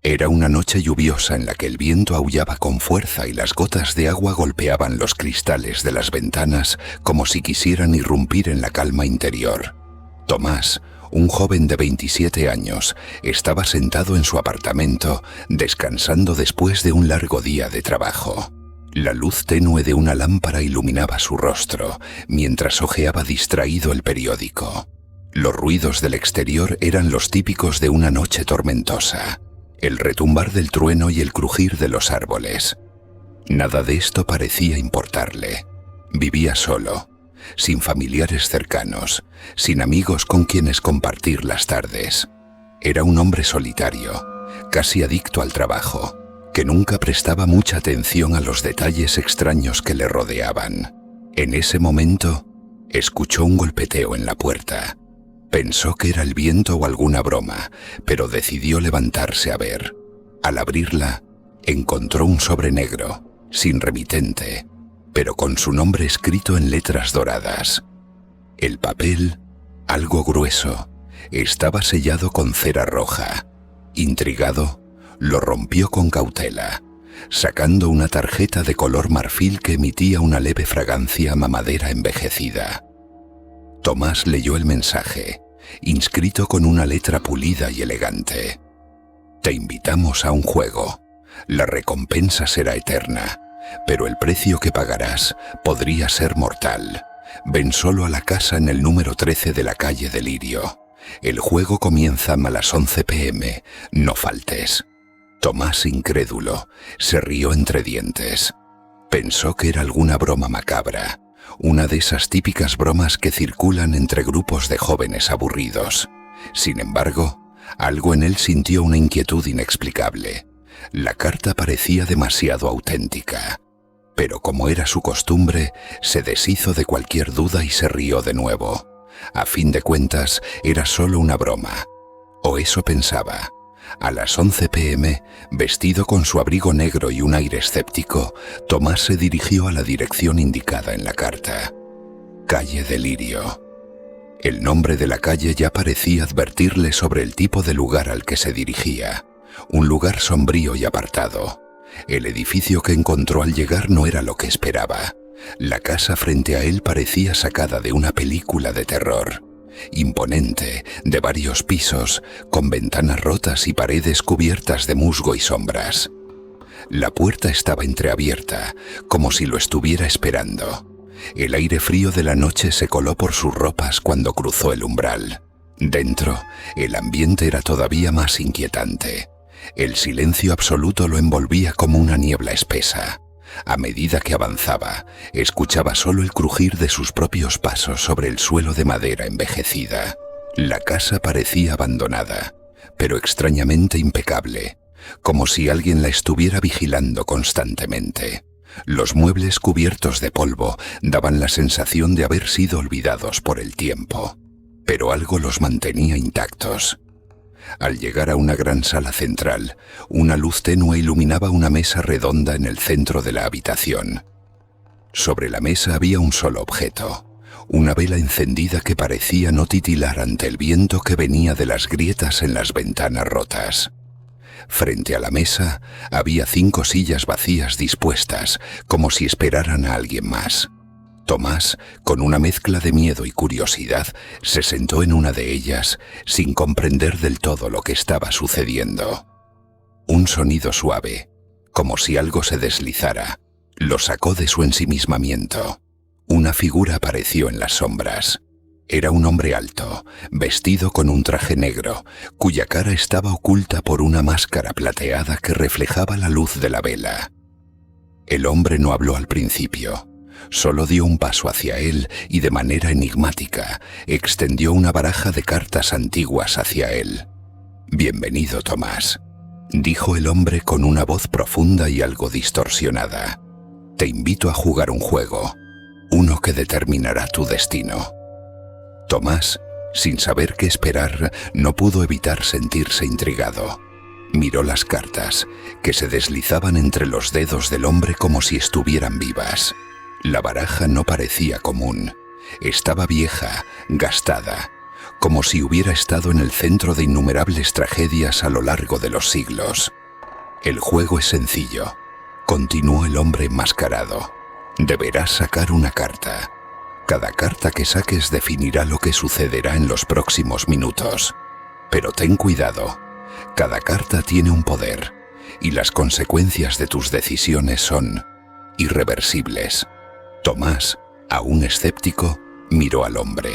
Era una noche lluviosa en la que el viento aullaba con fuerza y las gotas de agua golpeaban los cristales de las ventanas como si quisieran irrumpir en la calma interior. Tomás, un joven de 27 años, estaba sentado en su apartamento, descansando después de un largo día de trabajo. La luz tenue de una lámpara iluminaba su rostro, mientras hojeaba distraído el periódico. Los ruidos del exterior eran los típicos de una noche tormentosa. El retumbar del trueno y el crujir de los árboles. Nada de esto parecía importarle. Vivía solo, sin familiares cercanos, sin amigos con quienes compartir las tardes. Era un hombre solitario, casi adicto al trabajo, que nunca prestaba mucha atención a los detalles extraños que le rodeaban. En ese momento, escuchó un golpeteo en la puerta. Pensó que era el viento o alguna broma, pero decidió levantarse a ver. Al abrirla, encontró un sobre negro, sin remitente, pero con su nombre escrito en letras doradas. El papel, algo grueso, estaba sellado con cera roja. Intrigado, lo rompió con cautela, sacando una tarjeta de color marfil que emitía una leve fragancia a mamadera envejecida. Tomás leyó el mensaje, inscrito con una letra pulida y elegante. Te invitamos a un juego. La recompensa será eterna, pero el precio que pagarás podría ser mortal. Ven solo a la casa en el número 13 de la calle Delirio. El juego comienza a las 11 p.m. No faltes. Tomás, incrédulo, se rió entre dientes. Pensó que era alguna broma macabra. Una de esas típicas bromas que circulan entre grupos de jóvenes aburridos. Sin embargo, algo en él sintió una inquietud inexplicable. La carta parecía demasiado auténtica. Pero como era su costumbre, se deshizo de cualquier duda y se rió de nuevo. A fin de cuentas, era solo una broma. O eso pensaba. A las 11 p.m., vestido con su abrigo negro y un aire escéptico, Tomás se dirigió a la dirección indicada en la carta. Calle Delirio. El nombre de la calle ya parecía advertirle sobre el tipo de lugar al que se dirigía. Un lugar sombrío y apartado. El edificio que encontró al llegar no era lo que esperaba. La casa frente a él parecía sacada de una película de terror. Imponente, de varios pisos, con ventanas rotas y paredes cubiertas de musgo y sombras. La puerta estaba entreabierta, como si lo estuviera esperando. El aire frío de la noche se coló por sus ropas cuando cruzó el umbral. Dentro, el ambiente era todavía más inquietante. El silencio absoluto lo envolvía como una niebla espesa. A medida que avanzaba, escuchaba solo el crujir de sus propios pasos sobre el suelo de madera envejecida. La casa parecía abandonada, pero extrañamente impecable, como si alguien la estuviera vigilando constantemente. Los muebles cubiertos de polvo daban la sensación de haber sido olvidados por el tiempo, pero algo los mantenía intactos. Al llegar a una gran sala central, una luz tenue iluminaba una mesa redonda en el centro de la habitación. Sobre la mesa había un solo objeto, una vela encendida que parecía no titilar ante el viento que venía de las grietas en las ventanas rotas. Frente a la mesa había 5 sillas vacías dispuestas, como si esperaran a alguien más. Tomás, con una mezcla de miedo y curiosidad, se sentó en una de ellas, sin comprender del todo lo que estaba sucediendo. Un sonido suave, como si algo se deslizara, lo sacó de su ensimismamiento. Una figura apareció en las sombras. Era un hombre alto, vestido con un traje negro, cuya cara estaba oculta por una máscara plateada que reflejaba la luz de la vela. El hombre no habló al principio. Solo dio un paso hacia él y de manera enigmática extendió una baraja de cartas antiguas hacia él. «Bienvenido, Tomás», dijo el hombre con una voz profunda y algo distorsionada. «Te invito a jugar un juego, uno que determinará tu destino». Tomás, sin saber qué esperar, no pudo evitar sentirse intrigado. Miró las cartas, que se deslizaban entre los dedos del hombre como si estuvieran vivas. La baraja no parecía común. Estaba vieja, gastada, como si hubiera estado en el centro de innumerables tragedias a lo largo de los siglos. El juego es sencillo, continuó el hombre enmascarado. Deberás sacar una carta. Cada carta que saques definirá lo que sucederá en los próximos minutos. Pero ten cuidado, cada carta tiene un poder, y las consecuencias de tus decisiones son irreversibles. Tomás, aún escéptico, miró al hombre.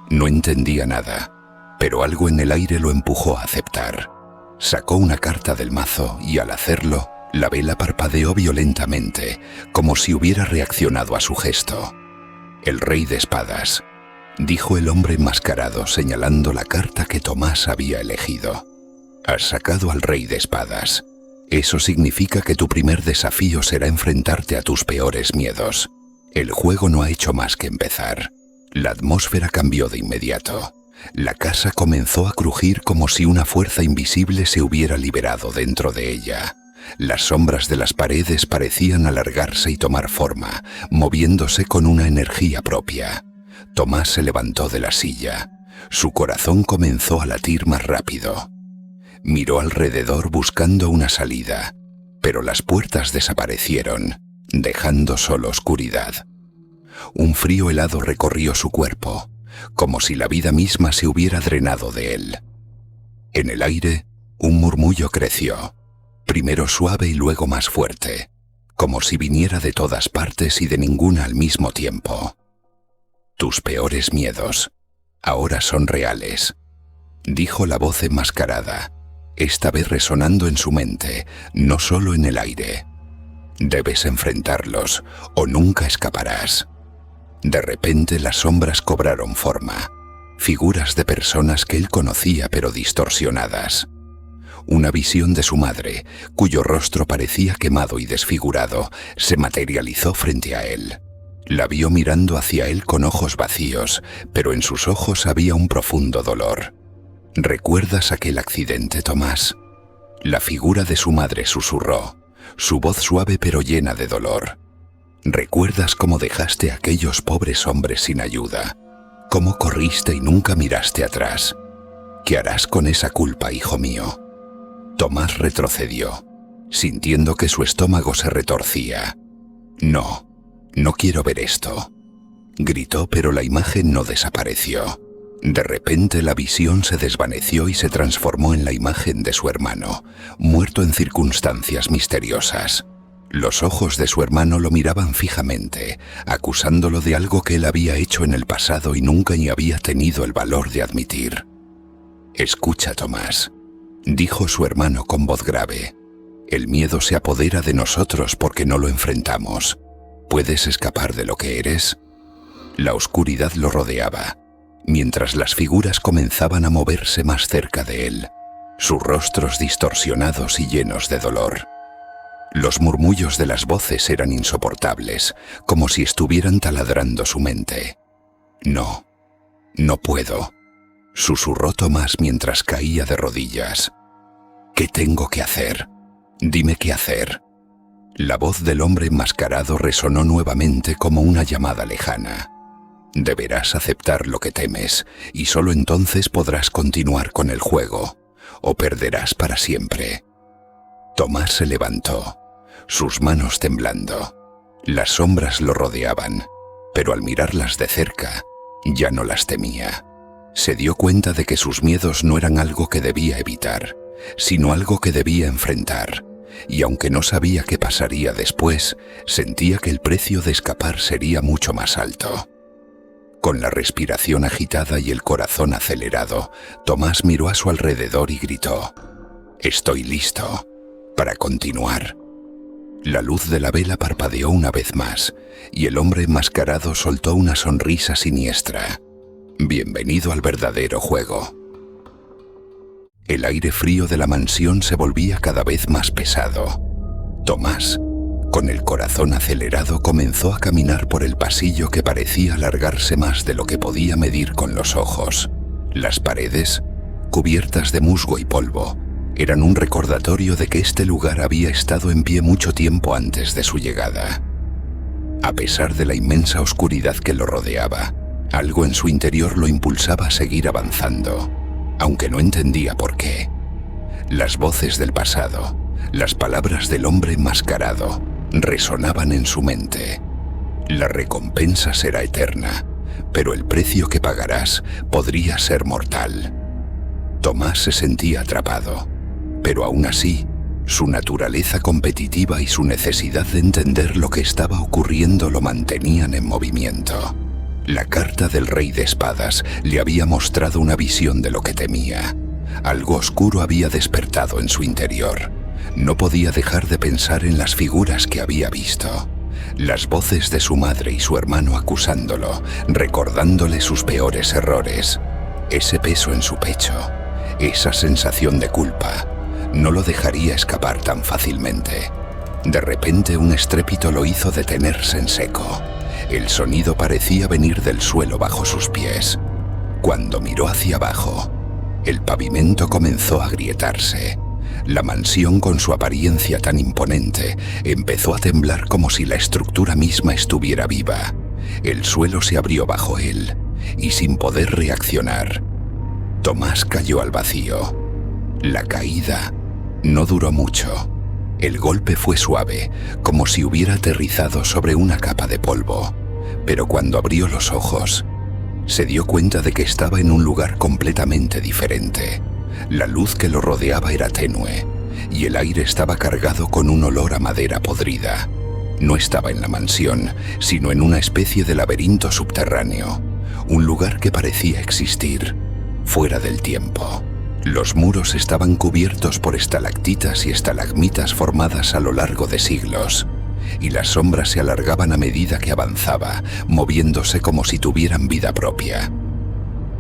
No entendía nada, pero algo en el aire lo empujó a aceptar. Sacó una carta del mazo y al hacerlo, la vela parpadeó violentamente, como si hubiera reaccionado a su gesto. El rey de espadas, dijo el hombre enmascarado señalando la carta que Tomás había elegido. Has sacado al rey de espadas. Eso significa que tu primer desafío será enfrentarte a tus peores miedos. El juego no ha hecho más que empezar. La atmósfera cambió de inmediato. La casa comenzó a crujir como si una fuerza invisible se hubiera liberado dentro de ella. Las sombras de las paredes parecían alargarse y tomar forma, moviéndose con una energía propia. Tomás se levantó de la silla. Su corazón comenzó a latir más rápido. Miró alrededor buscando una salida, pero las puertas desaparecieron, dejando solo oscuridad. Un frío helado recorrió su cuerpo, como si la vida misma se hubiera drenado de él. En el aire, un murmullo creció, primero suave y luego más fuerte, como si viniera de todas partes y de ninguna al mismo tiempo. Tus peores miedos, ahora son reales, dijo la voz enmascarada, esta vez resonando en su mente, no solo en el aire. Debes enfrentarlos o nunca escaparás. De repente las sombras cobraron forma, figuras de personas que él conocía pero distorsionadas. Una visión de su madre, cuyo rostro parecía quemado y desfigurado, se materializó frente a él. La vio mirando hacia él con ojos vacíos, pero en sus ojos había un profundo dolor. ¿Recuerdas aquel accidente, Tomás? La figura de su madre susurró, su voz suave pero llena de dolor. ¿Recuerdas cómo dejaste a aquellos pobres hombres sin ayuda? ¿Cómo corriste y nunca miraste atrás? ¿Qué harás con esa culpa, hijo mío? Tomás retrocedió, sintiendo que su estómago se retorcía. No, no quiero ver esto. Gritó, pero la imagen no desapareció. De repente la visión se desvaneció y se transformó en la imagen de su hermano, muerto en circunstancias misteriosas. Los ojos de su hermano lo miraban fijamente, acusándolo de algo que él había hecho en el pasado y nunca ni había tenido el valor de admitir. Escucha, Tomás, dijo su hermano con voz grave. El miedo se apodera de nosotros porque no lo enfrentamos. ¿Puedes escapar de lo que eres? La oscuridad lo rodeaba, mientras las figuras comenzaban a moverse más cerca de él, sus rostros distorsionados y llenos de dolor. Los murmullos de las voces eran insoportables, como si estuvieran taladrando su mente. No, no puedo, susurró Tomás mientras caía de rodillas. ¿Qué tengo que hacer? Dime qué hacer. La voz del hombre enmascarado resonó nuevamente como una llamada lejana. Deberás aceptar lo que temes, y solo entonces podrás continuar con el juego, o perderás para siempre. Tomás se levantó, sus manos temblando. Las sombras lo rodeaban, pero al mirarlas de cerca, ya no las temía. Se dio cuenta de que sus miedos no eran algo que debía evitar, sino algo que debía enfrentar, y aunque no sabía qué pasaría después, sentía que el precio de escapar sería mucho más alto. Con la respiración agitada y el corazón acelerado, Tomás miró a su alrededor y gritó: «Estoy listo para continuar». La luz de la vela parpadeó una vez más, y el hombre enmascarado soltó una sonrisa siniestra. «Bienvenido al verdadero juego». El aire frío de la mansión se volvía cada vez más pesado. Tomás, con el corazón acelerado, comenzó a caminar por el pasillo que parecía alargarse más de lo que podía medir con los ojos. Las paredes, cubiertas de musgo y polvo, eran un recordatorio de que este lugar había estado en pie mucho tiempo antes de su llegada. A pesar de la inmensa oscuridad que lo rodeaba, Algo en su interior lo impulsaba a seguir avanzando, aunque no entendía por qué. Las voces del pasado, las palabras del hombre enmascarado, resonaban en su mente. La recompensa será eterna, pero el precio que pagarás podría ser mortal. Tomás se sentía atrapado, pero aún así, su naturaleza competitiva y su necesidad de entender lo que estaba ocurriendo lo mantenían en movimiento. La carta del Rey de Espadas le había mostrado una visión de lo que temía. Algo oscuro había despertado en su interior. No podía dejar de pensar en las figuras que había visto. Las voces de su madre y su hermano acusándolo, recordándole sus peores errores. Ese peso en su pecho, esa sensación de culpa, no lo dejaría escapar tan fácilmente. De repente un estrépito lo hizo detenerse en seco. El sonido parecía venir del suelo bajo sus pies. Cuando miró hacia abajo, el pavimento comenzó a agrietarse. La mansión, con su apariencia tan imponente, empezó a temblar como si la estructura misma estuviera viva. El suelo se abrió bajo él, y sin poder reaccionar, Tomás cayó al vacío. La caída no duró mucho. El golpe fue suave, como si hubiera aterrizado sobre una capa de polvo. Pero cuando abrió los ojos, se dio cuenta de que estaba en un lugar completamente diferente. La luz que lo rodeaba era tenue, y el aire estaba cargado con un olor a madera podrida. No estaba en la mansión, sino en una especie de laberinto subterráneo, un lugar que parecía existir, fuera del tiempo. Los muros estaban cubiertos por estalactitas y estalagmitas formadas a lo largo de siglos, y las sombras se alargaban a medida que avanzaba, moviéndose como si tuvieran vida propia.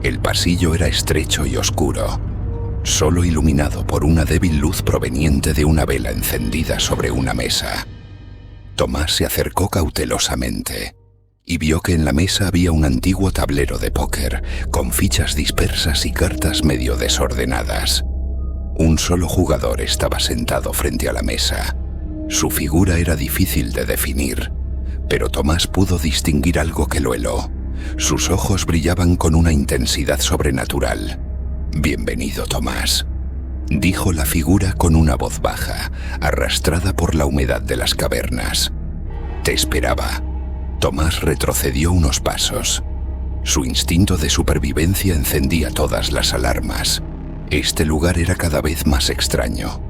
El pasillo era estrecho y oscuro, solo iluminado por una débil luz proveniente de una vela encendida sobre una mesa. Tomás se acercó cautelosamente y vio que en la mesa había un antiguo tablero de póker con fichas dispersas y cartas medio desordenadas. Un solo jugador estaba sentado frente a la mesa. Su figura era difícil de definir, pero Tomás pudo distinguir algo que lo heló. Sus ojos brillaban con una intensidad sobrenatural. «Bienvenido, Tomás», dijo la figura con una voz baja, arrastrada por la humedad de las cavernas. «Te esperaba». Tomás retrocedió unos pasos. Su instinto de supervivencia encendía todas las alarmas. Este lugar era cada vez más extraño,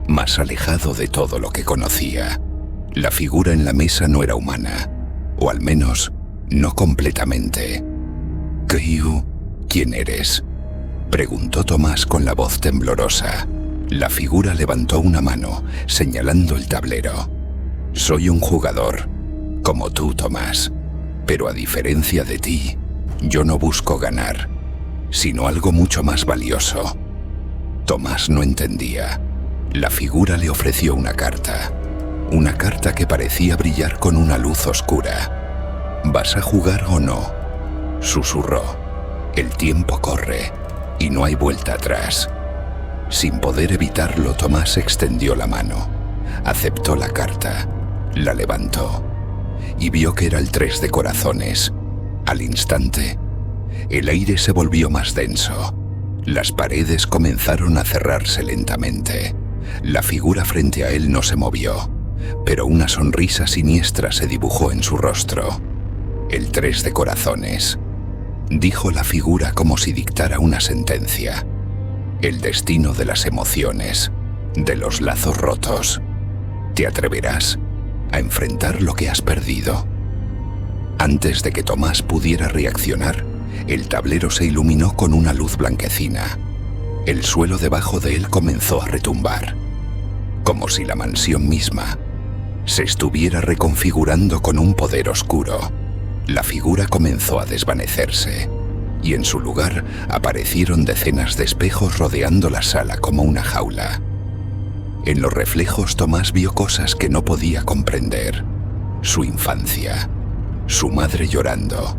más alejado de todo lo que conocía. La figura en la mesa no era humana, o al menos no completamente. «¿Quién eres?», preguntó Tomás con la voz temblorosa. La figura levantó una mano, señalando el tablero. «Soy un jugador, como tú, Tomás, pero a diferencia de ti, yo no busco ganar, sino algo mucho más valioso». Tomás no entendía. La figura le ofreció una carta que parecía brillar con una luz oscura. «¿Vas a jugar o no?», susurró. «El tiempo corre y no hay vuelta atrás». Sin poder evitarlo, Tomás extendió la mano, aceptó la carta, la levantó y vio que era el 3 de corazones. Al instante, el aire se volvió más denso. Las paredes comenzaron a cerrarse lentamente. La figura frente a él no se movió, pero una sonrisa siniestra se dibujó en su rostro. «El 3 de corazones», dijo la figura como si dictara una sentencia. «El destino de las emociones, de los lazos rotos. ¿Te atreverás a enfrentar lo que has perdido?». Antes de que Tomás pudiera reaccionar, el tablero se iluminó con una luz blanquecina. El suelo debajo de él comenzó a retumbar, como si la mansión misma se estuviera reconfigurando con un poder oscuro. La figura comenzó a desvanecerse, y en su lugar aparecieron decenas de espejos rodeando la sala como una jaula. En los reflejos Tomás vio cosas que no podía comprender. Su infancia, su madre llorando,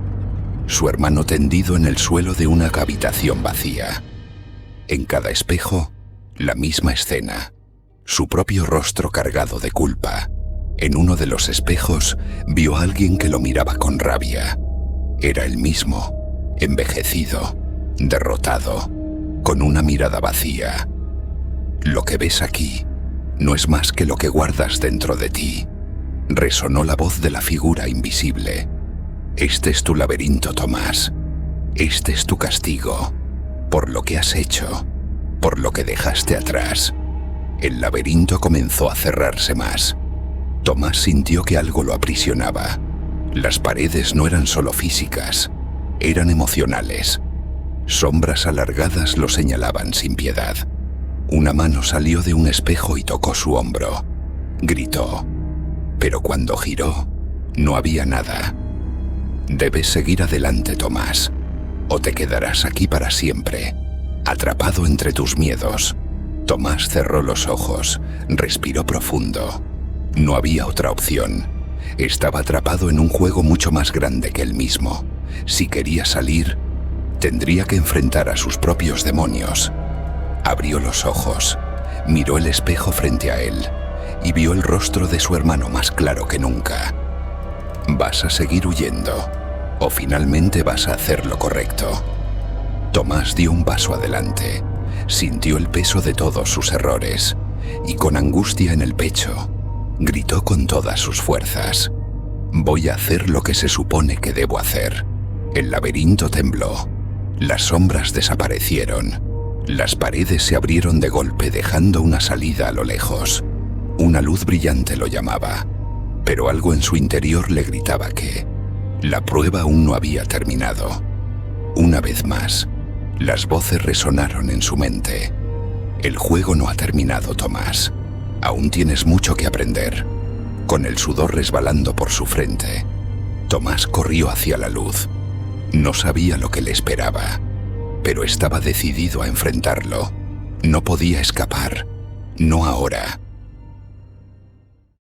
su hermano tendido en el suelo de una habitación vacía. En cada espejo, la misma escena, su propio rostro cargado de culpa. En uno de los espejos vio a alguien que lo miraba con rabia. Era el mismo, envejecido, derrotado, con una mirada vacía. Lo que ves aquí no es más que lo que guardas dentro de ti. Resonó la voz de la figura invisible. Este es tu laberinto, Tomás. Este es tu castigo, por lo que has hecho, por lo que dejaste atrás. El laberinto comenzó a cerrarse más. Tomás sintió que algo lo aprisionaba. Las paredes no eran solo físicas, eran emocionales. Sombras alargadas lo señalaban sin piedad. Una mano salió de un espejo y tocó su hombro. Gritó, pero cuando giró, no había nada. Debes seguir adelante, Tomás, o te quedarás aquí para siempre, atrapado entre tus miedos. Tomás cerró los ojos, respiró profundo. No había otra opción. Estaba atrapado en un juego mucho más grande que él mismo. Si quería salir, tendría que enfrentar a sus propios demonios. Abrió los ojos, miró el espejo frente a él y vio el rostro de su hermano más claro que nunca. ¿Vas a seguir huyendo o finalmente vas a hacer lo correcto? Tomás dio un paso adelante, sintió el peso de todos sus errores y con angustia en el pecho, gritó con todas sus fuerzas: voy a hacer lo que se supone que debo hacer. El laberinto tembló, las sombras desaparecieron, las paredes se abrieron de golpe dejando una salida a lo lejos. Una luz brillante lo llamaba, pero algo en su interior le gritaba que la prueba aún no había terminado. Una vez más, las voces resonaron en su mente. El juego no ha terminado, Tomás. Aún tienes mucho que aprender. Con el sudor resbalando por su frente, Tomás corrió hacia la luz. No sabía lo que le esperaba, pero estaba decidido a enfrentarlo. No podía escapar. No ahora.